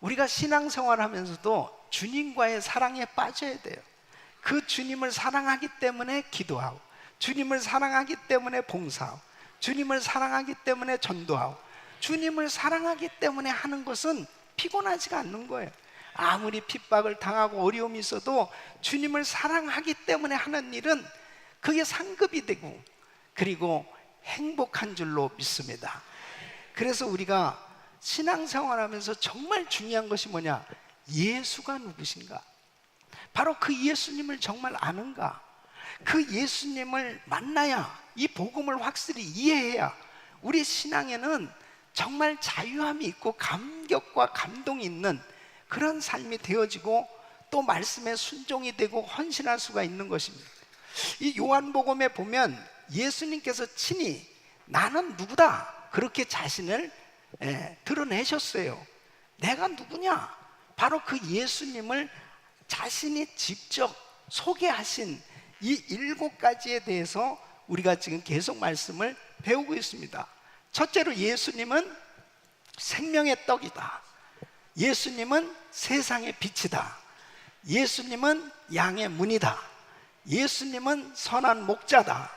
우리가 신앙생활 하면서도 주님과의 사랑에 빠져야 돼요. 그 주님을 사랑하기 때문에 기도하고, 주님을 사랑하기 때문에 봉사하고, 주님을 사랑하기 때문에 전도하고, 주님을 사랑하기 때문에 하는 것은 피곤하지가 않는 거예요. 아무리 핍박을 당하고 어려움이 있어도 주님을 사랑하기 때문에 하는 일은 그게 상급이 되고, 그리고 행복한 줄로 믿습니다. 그래서 우리가 신앙생활하면서 정말 중요한 것이 뭐냐? 예수가 누구신가? 바로 그 예수님을 정말 아는가? 그 예수님을 만나야, 이 복음을 확실히 이해해야 우리 신앙에는 정말 자유함이 있고 감격과 감동이 있는 그런 삶이 되어지고, 또 말씀에 순종이 되고 헌신할 수가 있는 것입니다. 이 요한복음에 보면 예수님께서 친히 나는 누구다 그렇게 자신을 드러내셨어요. 내가 누구냐? 바로 그 예수님을 자신이 직접 소개하신 이 7가지에 대해서 우리가 지금 계속 말씀을 배우고 있습니다. 첫째로, 예수님은 생명의 떡이다. 예수님은 세상의 빛이다. 예수님은 양의 문이다. 예수님은 선한 목자다.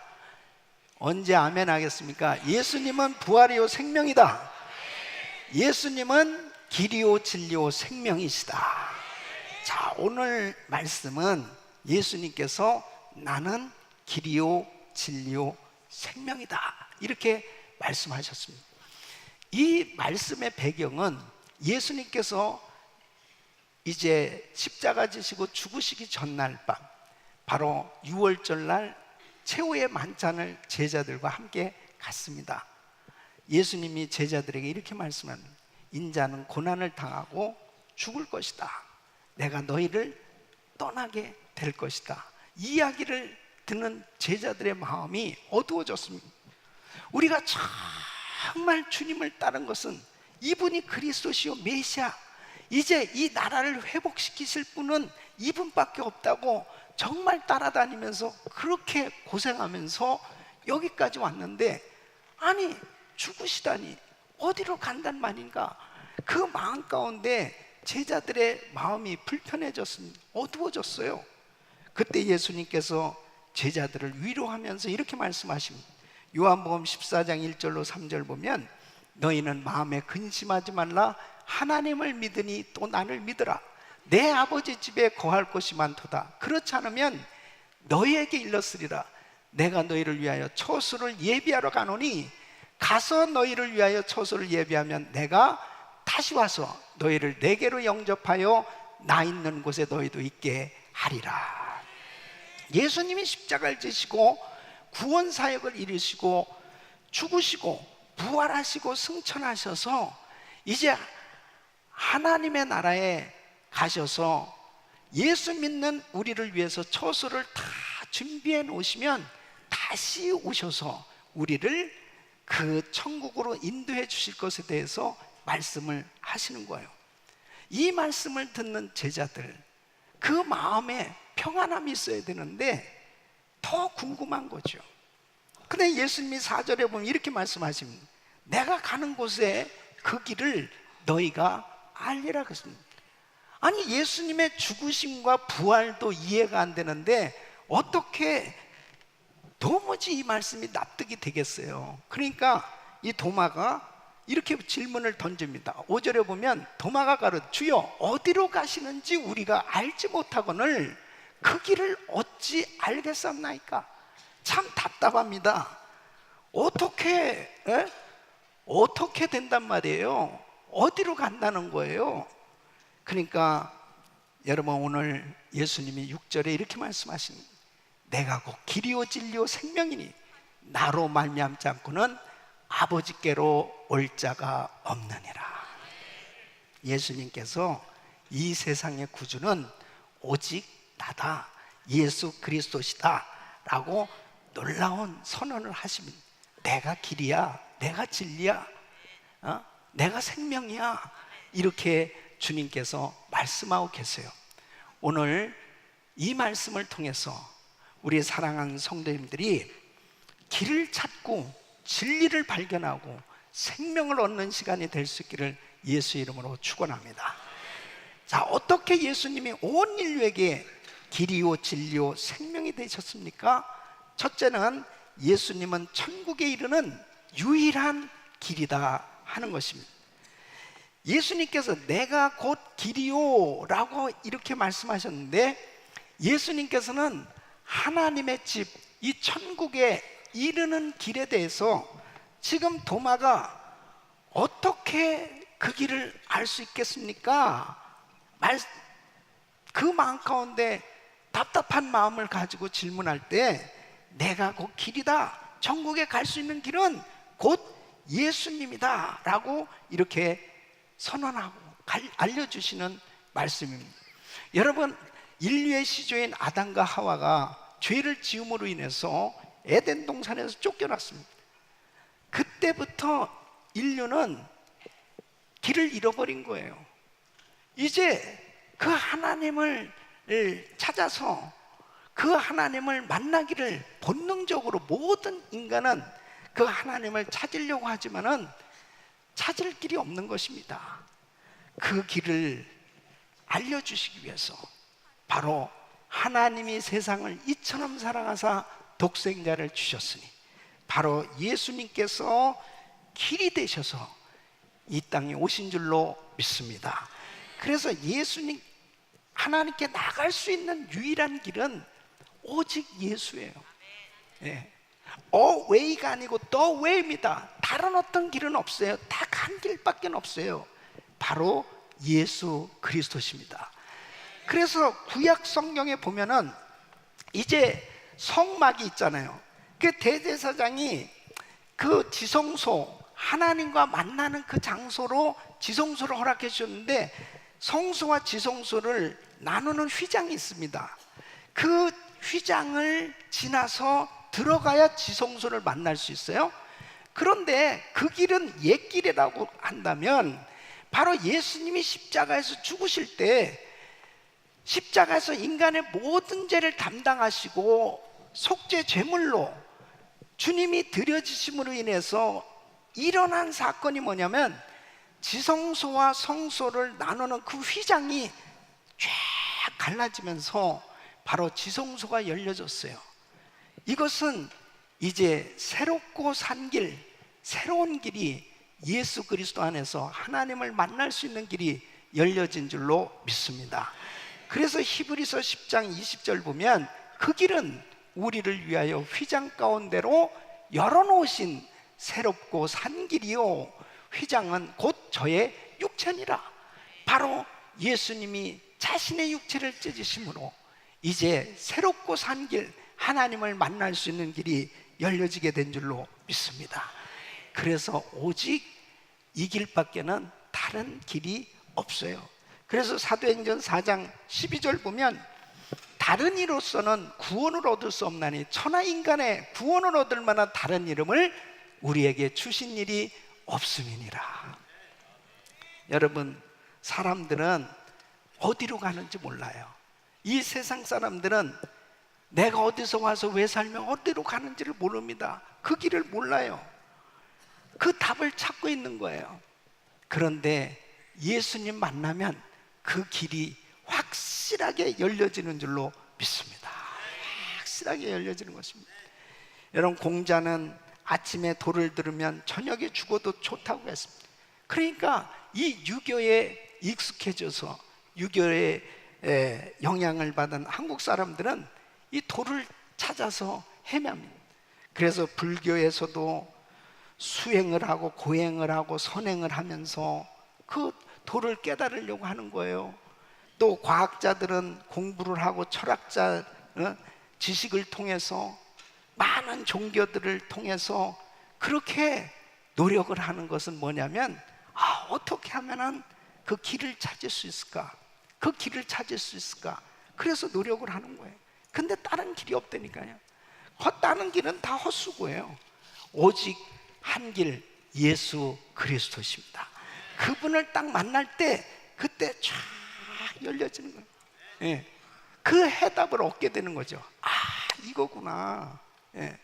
언제 아멘 하겠습니까? 예수님은 부활이요 생명이다. 예수님은 길이요 진리요 생명이시다. 자, 오늘 말씀은 예수님께서 나는 길이요 진리요 생명이다 이렇게 말씀하셨습니다. 이 말씀의 배경은 예수님께서 이제 십자가 지시고 죽으시기 전날 밤, 바로 유월절날 최후의 만찬을 제자들과 함께 갔습니다. 예수님이 제자들에게 이렇게 말씀합니다. 인자는 고난을 당하고 죽을 것이다. 내가 너희를 떠나게 될 것이다. 이 이야기를 듣는 제자들의 마음이 어두워졌습니다. 우리가 정말 주님을 따른 것은 이분이 그리스도시요 메시아, 이제 이 나라를 회복시키실 분은 이분밖에 없다고 정말 따라다니면서 그렇게 고생하면서 여기까지 왔는데, 아니 죽으시다니 어디로 간단 말인가? 그 마음 가운데 제자들의 마음이 불편해졌습니다. 어두워졌어요. 그때 예수님께서 제자들을 위로하면서 이렇게 말씀하십니다. 요한복음 14장 1절로 3절 보면, 너희는 마음에 근심하지 말라. 하나님을 믿으니 또 나를 믿으라. 내 아버지 집에 거할 곳이 많도다. 그렇지 않으면 너희에게 일렀으리라. 내가 너희를 위하여 처소를 예비하러 가노니, 가서 너희를 위하여 처소를 예비하면 내가 다시 와서 너희를 내게로 영접하여 나 있는 곳에 너희도 있게 하리라. 예수님이 십자가를 지시고 구원 사역을 이루시고 죽으시고 부활하시고 승천하셔서 이제 하나님의 나라에 가셔서 예수 믿는 우리를 위해서 처소를 다 준비해 놓으시면 다시 오셔서 우리를 그 천국으로 인도해 주실 것에 대해서 말씀을 하시는 거예요. 이 말씀을 듣는 제자들, 그 마음에 평안함이 있어야 되는데 더 궁금한 거죠. 근데 예수님이 4절에 보면 이렇게 말씀하십니다. 내가 가는 곳에 그 길을 너희가 알리라 그랬습니다. 아니, 예수님의 죽으심과 부활도 이해가 안 되는데 어떻게 도무지 이 말씀이 납득이 되겠어요? 그러니까 이 도마가 이렇게 질문을 던집니다. 5절에 보면 도마가 가로되 주여 어디로 가시는지 우리가 알지 못하거늘 그 길을 어찌 알겠사옵나이까? 참 답답합니다. 어떻게 된단 말이에요? 어디로 간다는 거예요? 그러니까 여러분, 오늘 예수님이 6절에 이렇게 말씀하십니다. 내가 곧 길이요 진리요 생명이니 나로 말미암지 않고는 아버지께로 올 자가 없느니라. 예수님께서 이 세상의 구주는 오직 나다, 예수 그리스도시다 라고 놀라운 선언을 하십니다. 내가 길이야, 내가 진리야, 내가 생명이야, 이렇게 주님께서 말씀하고 계세요. 오늘 이 말씀을 통해서 우리 사랑하는 성도님들이 길을 찾고 진리를 발견하고 생명을 얻는 시간이 될 수 있기를 예수 이름으로 축원합니다. 자, 어떻게 예수님이 온 인류에게 길이요 진리요 생명이 되셨습니까? 첫째는 예수님은 천국에 이르는 유일한 길이다 하는 것입니다. 예수님께서 내가 곧 길이요 라고 이렇게 말씀하셨는데, 예수님께서는 하나님의 집, 이 천국에 이르는 길에 대해서 지금 도마가 어떻게 그 길을 알 수 있겠습니까? 그 마음 가운데 답답한 마음을 가지고 질문할 때, 내가 곧 길이다, 천국에 갈 수 있는 길은 곧 예수님이다 라고 이렇게 선언하고 알려주시는 말씀입니다. 여러분, 인류의 시조인 아담과 하와가 죄를 지음으로 인해서 에덴 동산에서 쫓겨났습니다. 그때부터 인류는 길을 잃어버린 거예요. 이제 그 하나님을 찾아서 그 하나님을 만나기를 본능적으로 모든 인간은 그 하나님을 찾으려고 하지만은 찾을 길이 없는 것입니다. 그 길을 알려주시기 위해서 바로 하나님이 세상을 이처럼 사랑하사 독생자를 주셨으니 바로 예수님께서 길이 되셔서 이 땅에 오신 줄로 믿습니다. 그래서 예수님, 하나님께 나갈 수 있는 유일한 길은 오직 예수예요. 예. 웨이가 아니고 더 웨이입니다. 다른 어떤 길은 없어요. 딱 한 길밖에 없어요. 바로 예수 그리스도십니다. 그래서 구약 성경에 보면은 이제 성막이 있잖아요. 그 대제사장이 그 지성소, 하나님과 만나는 그 장소로 지성소를 허락해 주셨는데, 성소와 지성소를 나누는 휘장이 있습니다. 그 휘장을 지나서 들어가야 지성소를 만날 수 있어요. 그런데 그 길은 옛길이라고 한다면, 바로 예수님이 십자가에서 죽으실 때 십자가에서 인간의 모든 죄를 담당하시고 속죄 제물로 주님이 드려지심으로 인해서 일어난 사건이 뭐냐면, 지성소와 성소를 나누는 그 휘장이 쫙 갈라지면서 바로 지성소가 열려졌어요. 이것은 이제 새롭고 산 길, 새로운 길이 예수 그리스도 안에서 하나님을 만날 수 있는 길이 열려진 줄로 믿습니다. 그래서 히브리서 10장 20절 보면, 그 길은 우리를 위하여 휘장 가운데로 열어놓으신 새롭고 산 길이요, 휘장은 곧 저의 육체니라. 바로 예수님이 자신의 육체를 찢으심으로 이제 새롭고 산 길, 하나님을 만날 수 있는 길이 열려지게 된 줄로 믿습니다. 그래서 오직 이 길밖에는 다른 길이 없어요. 그래서 사도행전 4장 12절 보면, 다른 이로서는 구원을 얻을 수 없나니 천하 인간의 구원을 얻을 만한 다른 이름을 우리에게 주신 일이 없음이니라. 여러분, 사람들은 어디로 가는지 몰라요. 이 세상 사람들은 내가 어디서 와서 왜 살면 어디로 가는지를 모릅니다. 그 길을 몰라요. 그 답을 찾고 있는 거예요. 그런데 예수님 만나면 그 길이 확실하게 열려지는 줄로 믿습니다. 확실하게 열려지는 것입니다. 여러분, 공자는 아침에 도를 들으면 저녁에 죽어도 좋다고 했습니다. 그러니까 이 유교에 익숙해져서 유교의 영향을 받은 한국 사람들은 이 도를 찾아서 헤매합니다. 그래서 불교에서도 수행을 하고 고행을 하고 선행을 하면서 그 도를 깨달으려고 하는 거예요. 또 과학자들은 공부를 하고 철학자 지식을 통해서 많은 종교들을 통해서 그렇게 노력을 하는 것은 뭐냐면, 어떻게 하면은 그 길을 찾을 수 있을까? 그 길을 찾을 수 있을까? 그래서 노력을 하는 거예요. 근데 다른 길이 없다니까요. 다른 길은 다 헛수고예요. 오직 한 길, 예수 그리스도십니다. 그분을 딱 만날 때 그때 쫙 열려지는 거예요. 예. 그 해답을 얻게 되는 거죠. 이거구나. 예.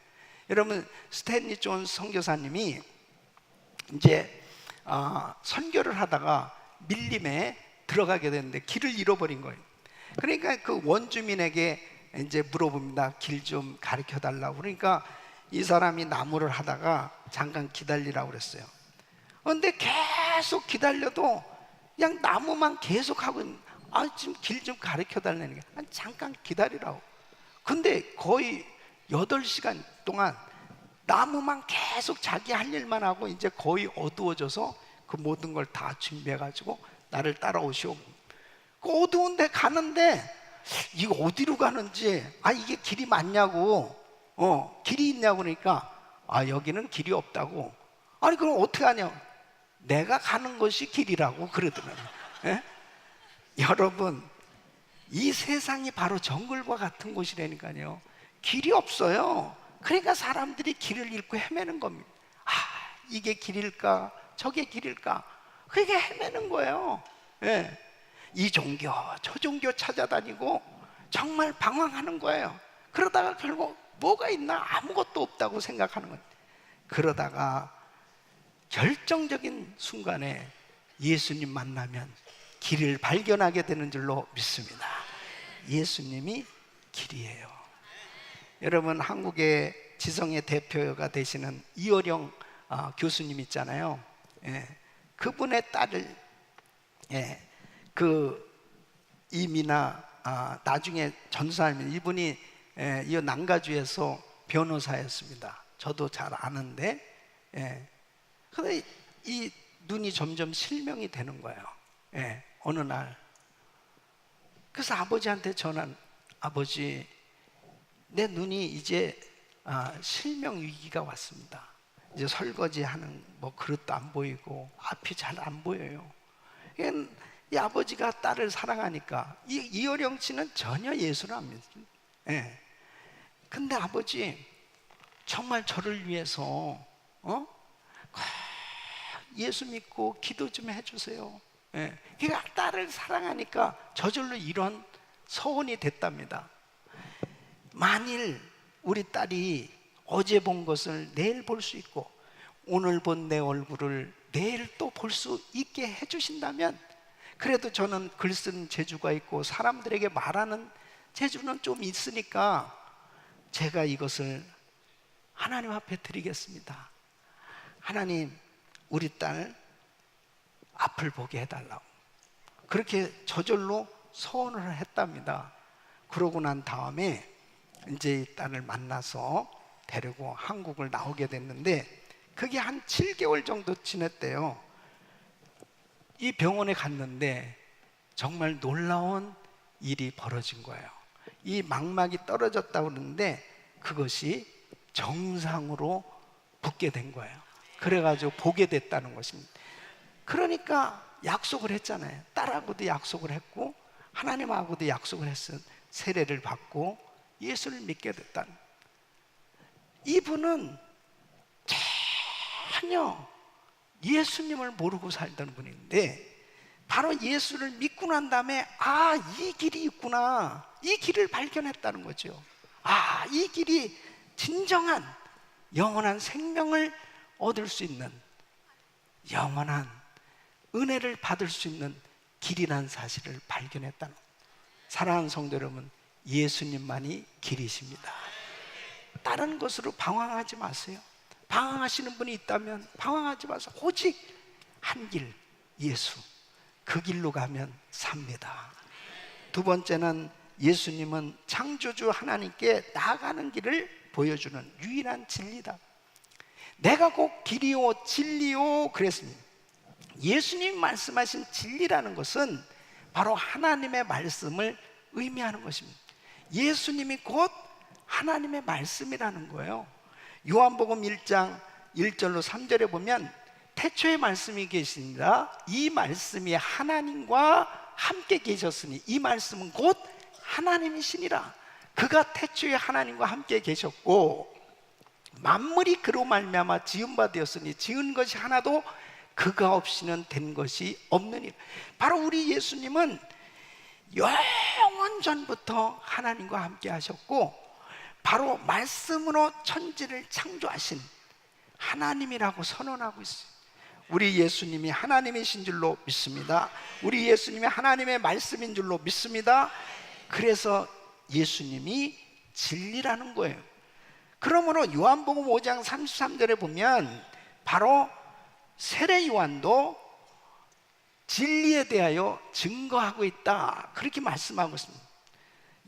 여러분, 스탠리 존 선교사님이 이제 선교를 하다가 밀림에 들어가게 됐는데 길을 잃어버린 거예요. 그러니까 그 원주민에게 이제 물어봅니다. 길 좀 가르쳐 달라고. 그러니까 이 사람이 나무를 하다가 잠깐 기다리라고 그랬어요. 그런데 계속 기다려도 그냥 나무만 계속 하고 지금 길 좀 가르쳐 달라는 게 잠깐 기다리라고. 근데 거의 8시간 동안 나무만 계속 자기 할 일만 하고 이제 거의 어두워져서 그 모든 걸 다 준비해가지고 나를 따라오시오. 그 어두운 데 가는데 이거 어디로 가는지 이게 길이 맞냐고 길이 있냐고 그러니까 여기는 길이 없다고. 아니 그럼 어떻게 하냐? 내가 가는 것이 길이라고 그러더라고요. 예? 여러분, 이 세상이 바로 정글과 같은 곳이라니까요. 길이 없어요. 그러니까 사람들이 길을 잃고 헤매는 겁니다. 이게 길일까 저게 길일까, 그게 헤매는 거예요. 예. 이 종교 저 종교 찾아다니고 정말 방황하는 거예요. 그러다가 결국 뭐가 있나 아무것도 없다고 생각하는 거예요. 그러다가 결정적인 순간에 예수님 만나면 길을 발견하게 되는 줄로 믿습니다. 예수님이 길이에요. 여러분, 한국의 지성의 대표가 되시는 이어령 교수님 있잖아요. 예. 그분의 딸을 이미나 나중에 전사하면 이분이 이 남가주에서 변호사였습니다. 저도 잘 아는데, 근데 이 눈이 점점 실명이 되는 거예요. 어느 날 그래서 아버지한테 전한, 아버지, 내 눈이 이제 실명 위기가 왔습니다. 이제 설거지하는 그릇도 안 보이고 앞이 잘 안 보여요. 이 아버지가 딸을 사랑하니까 이어령 씨는 전혀 예수를 안 믿습니다. 근데 아버지, 정말 저를 위해서 예수 믿고 기도 좀 해주세요. 그러니까 딸을 사랑하니까 저절로 이런 서원이 됐답니다. 만일 우리 딸이 어제 본 것을 내일 볼 수 있고 오늘 본 내 얼굴을 내일 또 볼 수 있게 해주신다면, 그래도 저는 글 쓰는 재주가 있고 사람들에게 말하는 재주는 좀 있으니까 제가 이것을 하나님 앞에 드리겠습니다. 하나님, 우리 딸 앞을 보게 해달라고. 그렇게 저절로 소원을 했답니다. 그러고 난 다음에 이제 이 딸을 만나서 데리고 한국을 나오게 됐는데, 그게 한 7개월 정도 지냈대요. 이 병원에 갔는데 정말 놀라운 일이 벌어진 거예요. 이 망막이 떨어졌다고 그러는데 그것이 정상으로 붙게 된 거예요. 그래가지고 보게 됐다는 것입니다. 그러니까 약속을 했잖아요. 딸하고도 약속을 했고 하나님하고도 약속을 했어요. 세례를 받고 예수를 믿게 됐다는. 이분은 전혀 예수님을 모르고 살던 분인데 바로 예수를 믿고 난 다음에 이 길이 있구나, 이 길을 발견했다는 거죠. 이 길이 진정한 영원한 생명을 얻을 수 있는, 영원한 은혜를 받을 수 있는 길이라는 사실을 발견했다는. 사랑하는 성도 여러분, 예수님만이 길이십니다. 다른 것으로 방황하지 마세요. 방황하시는 분이 있다면 방황하지 마세요. 오직 한 길, 예수. 그 길로 가면 삽니다. 두 번째는 예수님은 창조주 하나님께 나아가는 길을 보여주는 유일한 진리다. 내가 곧 길이요 진리요 그랬습니다. 예수님이 말씀하신 진리라는 것은 바로 하나님의 말씀을 의미하는 것입니다. 예수님이 곧 하나님의 말씀이라는 거예요. 요한복음 1장 1절로 3절에 보면 태초에 말씀이 계십니다. 이 말씀이 하나님과 함께 계셨으니 이 말씀은 곧 하나님이시니라. 그가 태초에 하나님과 함께 계셨고 만물이 그로 말미암아 지은 바 되었으니 지은 것이 하나도 그가 없이는 된 것이 없느니라. 바로 우리 예수님은 영원 전부터 하나님과 함께 하셨고 바로 말씀으로 천지를 창조하신 하나님이라고 선언하고 있어요. 우리 예수님이 하나님이신 줄로 믿습니다. 우리 예수님이 하나님의 말씀인 줄로 믿습니다. 그래서 예수님이 진리라는 거예요. 그러므로 요한복음 5장 33절에 보면 바로 세례 요한도 진리에 대하여 증거하고 있다, 그렇게 말씀하고 있습니다.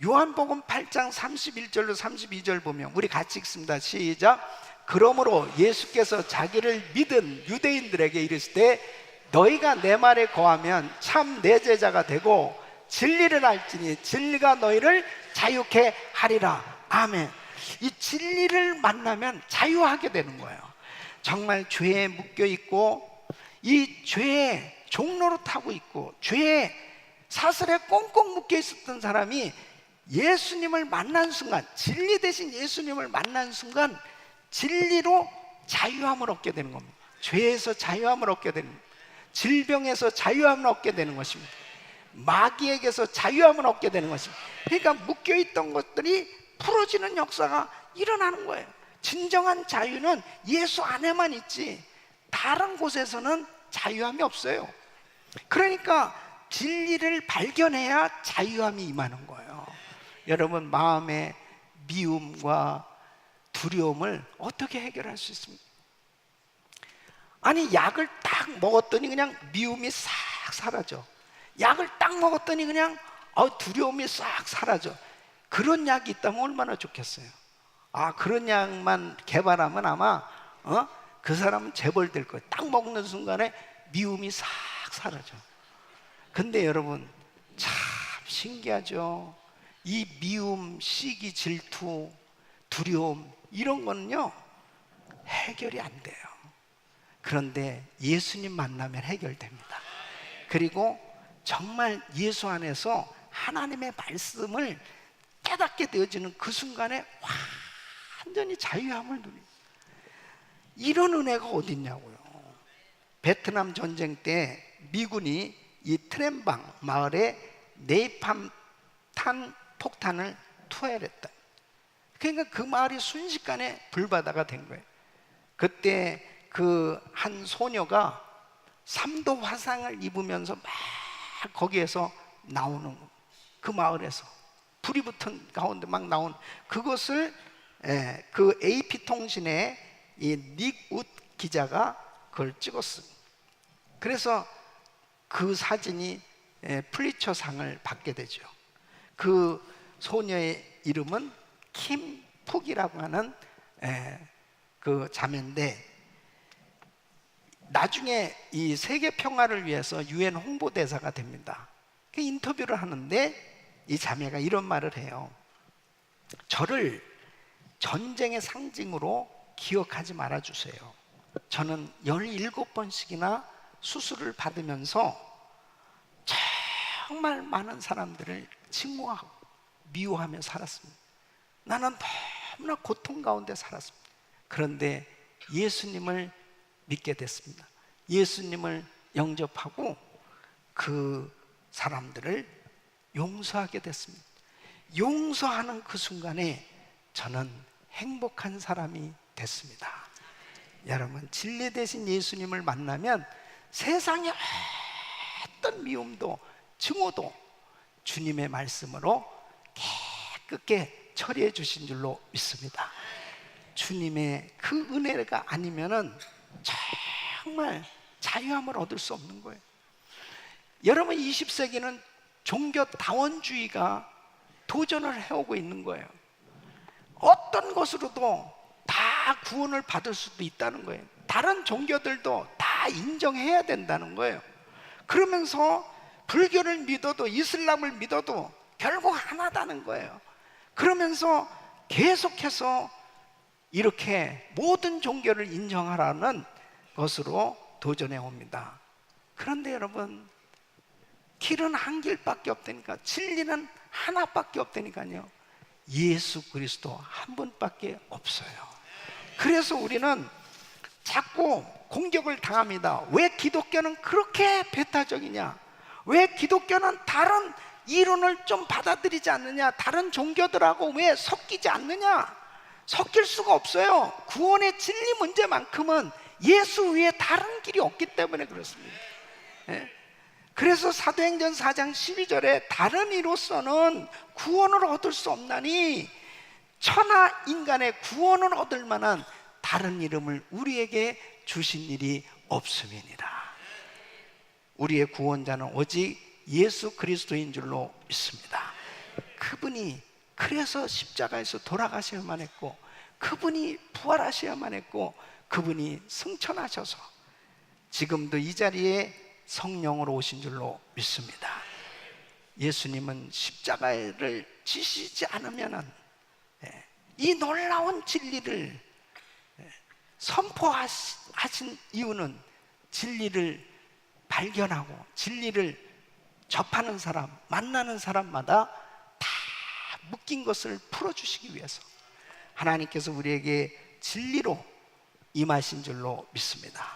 요한복음 8장 31절로 32절 보면 우리 같이 읽습니다. 시작. 그러므로 예수께서 자기를 믿은 유대인들에게 이르시되 너희가 내 말에 거하면 참 내 제자가 되고 진리를 알지니 진리가 너희를 자유케 하리라. 아멘. 이 진리를 만나면 자유하게 되는 거예요. 정말 죄에 묶여 있고 이 죄의 종로로 타고 있고 죄의 사슬에 꽁꽁 묶여 있었던 사람이 예수님을 만난 순간, 진리 대신 예수님을 만난 순간 진리로 자유함을 얻게 되는 겁니다. 죄에서 자유함을 얻게 되는 겁니다. 질병에서 자유함을 얻게 되는 것입니다. 마귀에게서 자유함을 얻게 되는 것입니다. 그러니까 묶여있던 것들이 풀어지는 역사가 일어나는 거예요. 진정한 자유는 예수 안에만 있지 다른 곳에서는 자유함이 없어요. 그러니까 진리를 발견해야 자유함이 임하는 거예요. 여러분, 마음의 미움과 두려움을 어떻게 해결할 수 있습니까? 아니, 약을 딱 먹었더니 그냥 미움이 싹 사라져. 약을 딱 먹었더니 그냥 두려움이 싹 사라져. 그런 약이 있다면 얼마나 좋겠어요. 그런 약만 개발하면 아마 그 사람은 재벌될 거예요. 딱 먹는 순간에 미움이 싹 사라져. 근데 여러분, 참 신기하죠. 이 미움, 시기, 질투, 두려움, 이런 거는요 해결이 안 돼요. 그런데 예수님 만나면 해결됩니다. 그리고 정말 예수 안에서 하나님의 말씀을 깨닫게 되어지는 그 순간에 완전히 자유함을 누립니다. 이런 은혜가 어디 있냐고요. 베트남 전쟁 때 미군이 이 트렘방 마을에 네이팜 탄 폭탄을 투하했다. 그러니까 그 마을이 순식간에 불바다가 된 거예요. 그때 그 한 소녀가 3도 화상을 입으면서 막 거기에서 나오는, 그 마을에서 불이 붙은 가운데 막 나온 그것을 그 AP통신의 이 닉 웃 기자가 그걸 찍었어요. 그래서 그 사진이 플리처상을 받게 되죠. 그 소녀의 이름은 킴 푹이라고 하는 그 자매인데, 나중에 이 세계 평화를 위해서 유엔 홍보대사가 됩니다. 그 인터뷰를 하는데 이 자매가 이런 말을 해요. 저를 전쟁의 상징으로 기억하지 말아주세요. 저는 17번씩이나 수술을 받으면서 정말 많은 사람들을 증오하고 미워하며 살았습니다. 나는 너무나 고통 가운데 살았습니다. 그런데 예수님을 믿게 됐습니다. 예수님을 영접하고 그 사람들을 용서하게 됐습니다. 용서하는 그 순간에 저는 행복한 사람이 됐습니다. 여러분, 진리 대신 예수님을 만나면 세상의 어떤 미움도 증오도 주님의 말씀으로 깨끗게 처리해 주신 줄로 믿습니다. 주님의 그 은혜가 아니면은 정말 자유함을 얻을 수 없는 거예요. 여러분, 20세기는 종교다원주의가 도전을 해오고 있는 거예요. 어떤 것으로도 다 구원을 받을 수도 있다는 거예요. 다른 종교들도 다 인정해야 된다는 거예요. 그러면서 불교를 믿어도 이슬람을 믿어도 결국 하나다는 거예요. 그러면서 계속해서 이렇게 모든 종교를 인정하라는 것으로 도전해 옵니다. 그런데 여러분, 길은 한 길밖에 없다니까, 진리는 하나밖에 없다니까요. 예수 그리스도 한 분밖에 없어요. 그래서 우리는 자꾸 공격을 당합니다. 왜 기독교는 그렇게 배타적이냐? 왜 기독교는 다른 이론을 좀 받아들이지 않느냐? 다른 종교들하고 왜 섞이지 않느냐? 섞일 수가 없어요. 구원의 진리 문제만큼은 예수 외에 다른 길이 없기 때문에 그렇습니다. 예? 그래서 사도행전 4장 12절에 다른 이로서는 구원을 얻을 수 없나니 천하 인간의 구원을 얻을 만한 다른 이름을 우리에게 주신 일이 없음이니라. 우리의 구원자는 오직 예수 그리스도인 줄로 믿습니다. 그분이 그래서 십자가에서 돌아가셔야만 했고, 그분이 부활하셔야만 했고, 그분이 승천하셔서 지금도 이 자리에 성령으로 오신 줄로 믿습니다. 예수님은 십자가를 지시지 않으면은 이 놀라운 진리를 선포하신 이유는 진리를 발견하고 진리를 접하는 사람, 만나는 사람마다 다 묶인 것을 풀어주시기 위해서 하나님께서 우리에게 진리로 임하신 줄로 믿습니다.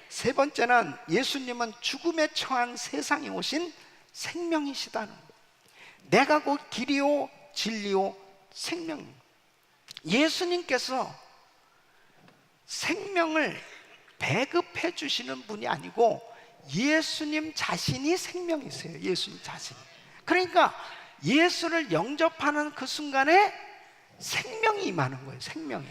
세 번째는 예수님은 죽음에 처한 세상에 오신 생명이시다는 거예요. 내가 곧 길이요 진리요 생명입니다. 예수님께서 생명을 배급해 주시는 분이 아니고 예수님 자신이 생명이세요. 예수님 자신이. 그러니까 예수를 영접하는 그 순간에 생명이 임하는 거예요. 생명이.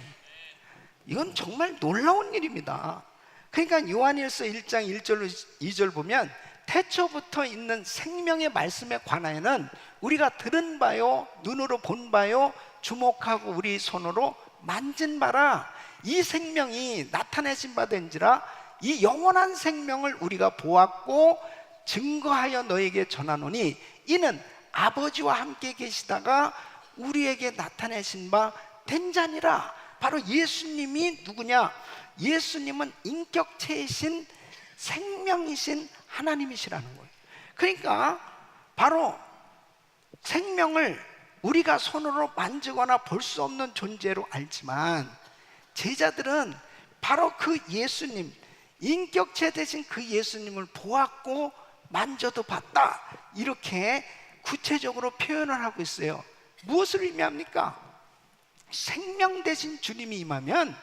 이건 정말 놀라운 일입니다. 그러니까 요한일서 1장 1절로 2절 보면 태초부터 있는 생명의 말씀에 관하여는 우리가 들은 바요 눈으로 본 바요 주목하고 우리 손으로 만진 바라 이 생명이 나타내신 바 된지라 이 영원한 생명을 우리가 보았고 증거하여 너에게 전하노니 이는 아버지와 함께 계시다가 우리에게 나타내신 바 된 자니라. 바로 예수님이 누구냐? 예수님은 인격체이신 생명이신 하나님이시라는 거예요. 그러니까 바로 생명을 우리가 손으로 만지거나 볼 수 없는 존재로 알지만 제자들은 바로 그 예수님, 인격체 되신 그 예수님을 보았고 만져도 봤다, 이렇게 구체적으로 표현을 하고 있어요. 무엇을 의미합니까? 생명 되신 주님이 임하면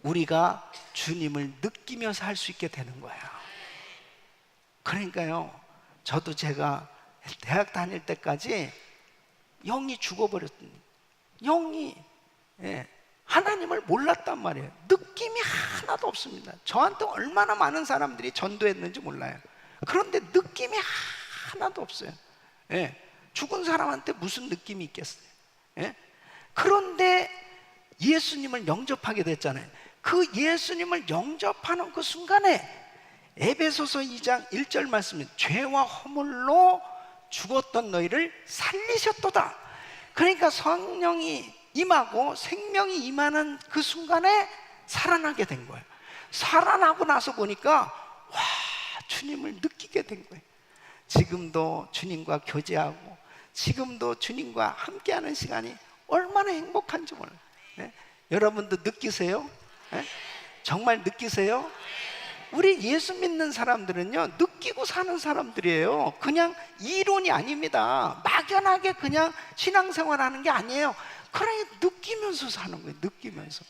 우리가 주님을 느끼며 살 수 있게 되는 거예요. 그러니까요, 저도 제가 대학 다닐 때까지 영이 죽어버렸습니다. 영이 하나님을 몰랐단 말이에요. 느낌이 하나도 없습니다. 저한테 얼마나 많은 사람들이 전도했는지 몰라요. 그런데 느낌이 하나도 없어요. 죽은 사람한테 무슨 느낌이 있겠어요? 그런데 예수님을 영접하게 됐잖아요. 그 예수님을 영접하는 그 순간에 에베소서 2장 1절 말씀은 죄와 허물로 죽었던 너희를 살리셨도다. 그러니까 성령이 임하고 생명이 임하는 그 순간에 살아나게 된 거예요. 살아나고 나서 보니까 와, 주님을 느끼게 된 거예요. 지금도 주님과 교제하고 지금도 주님과 함께하는 시간이 얼마나 행복한지 몰라요. 여러분도 느끼세요? 정말 느끼세요? 우리 예수 믿는 사람들은요, 느끼고 사는 사람들이에요. 그냥 이론이 아닙니다. 막연하게 그냥 신앙생활 하는 게 아니에요. 그러니 느끼면서 사는 거예요. 느끼면서.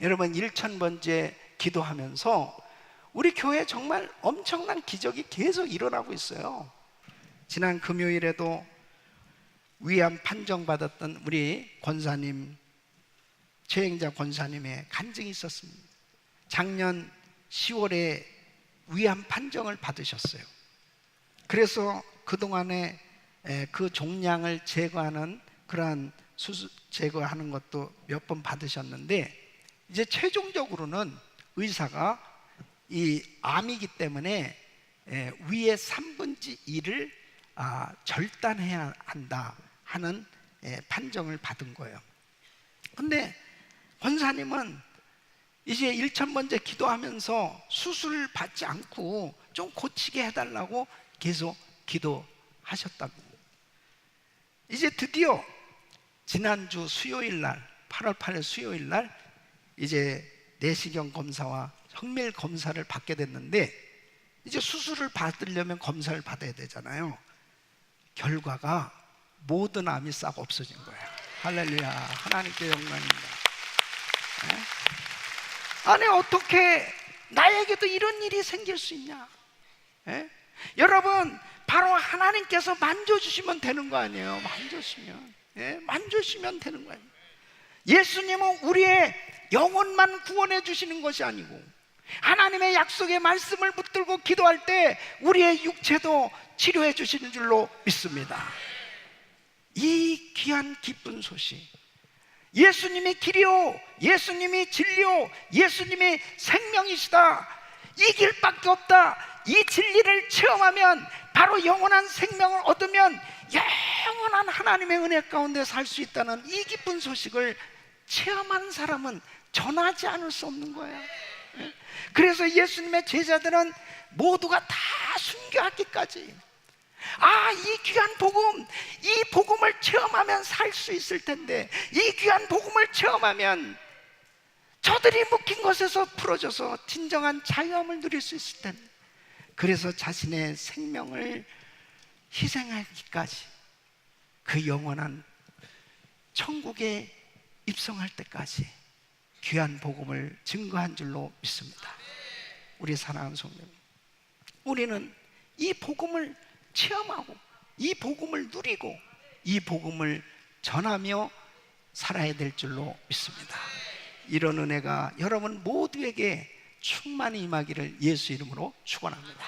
여러분 1000번째 기도하면서 우리 교회에 정말 엄청난 기적이 계속 일어나고 있어요. 지난 금요일에도 위암 판정받았던 우리 권사님, 최행자 권사님의 간증이 있었습니다. 작년 10월에 위암 판정을 받으셨어요. 그래서 그동안에 그 종양을 제거하는 그러한 수술 제거하는 것도 몇 번 받으셨는데 이제 최종적으로는 의사가 이 암이기 때문에 위의 3분의 1을 절단해야 한다 하는 판정을 받은 거예요. 근데 권사님은 이제 1000번째 기도하면서 수술을 받지 않고 좀 고치게 해달라고 계속 기도하셨다고. 이제 드디어 지난주 수요일 날 8월 8일 수요일 날 이제 내시경 검사와 정밀 검사를 받게 됐는데 이제 수술을 받으려면 검사를 받아야 되잖아요. 결과가 모든 암이 싹 없어진 거예요. 할렐루야. 하나님께 영광입니다. 네? 아니 어떻게 나에게도 이런 일이 생길 수 있냐? 네? 여러분 바로 하나님께서 만져주시면 되는 거 아니에요? 만져주시면, 네? 만져주시면 되는 거 아니에요? 예수님은 우리의 영혼만 구원해 주시는 것이 아니고 하나님의 약속의 말씀을 붙들고 기도할 때 우리의 육체도 치료해 주시는 줄로 믿습니다. 이 귀한 기쁜 소식, 예수님이 길이요, 예수님이 진리요, 예수님이 생명이시다, 이 길밖에 없다, 이 진리를 체험하면 바로 영원한 생명을 얻으면 영원한 하나님의 은혜 가운데 살 수 있다는 이 기쁜 소식을 체험하는 사람은 전하지 않을 수 없는 거예요. 그래서 예수님의 제자들은 모두가 다 순교하기까지 이 귀한 복음, 이 복음을 체험하면 살 수 있을 텐데, 이 귀한 복음을 체험하면 저들이 묶인 것에서 풀어져서 진정한 자유함을 누릴 수 있을 텐데, 그래서 자신의 생명을 희생하기까지 그 영원한 천국에 입성할 때까지 귀한 복음을 증거한 줄로 믿습니다. 우리 사랑하는 성도님, 우리는 이 복음을 체험하고 이 복음을 누리고 이 복음을 전하며 살아야 될 줄로 믿습니다. 이런 은혜가 여러분 모두에게 충만히 임하기를 예수 이름으로 축원합니다.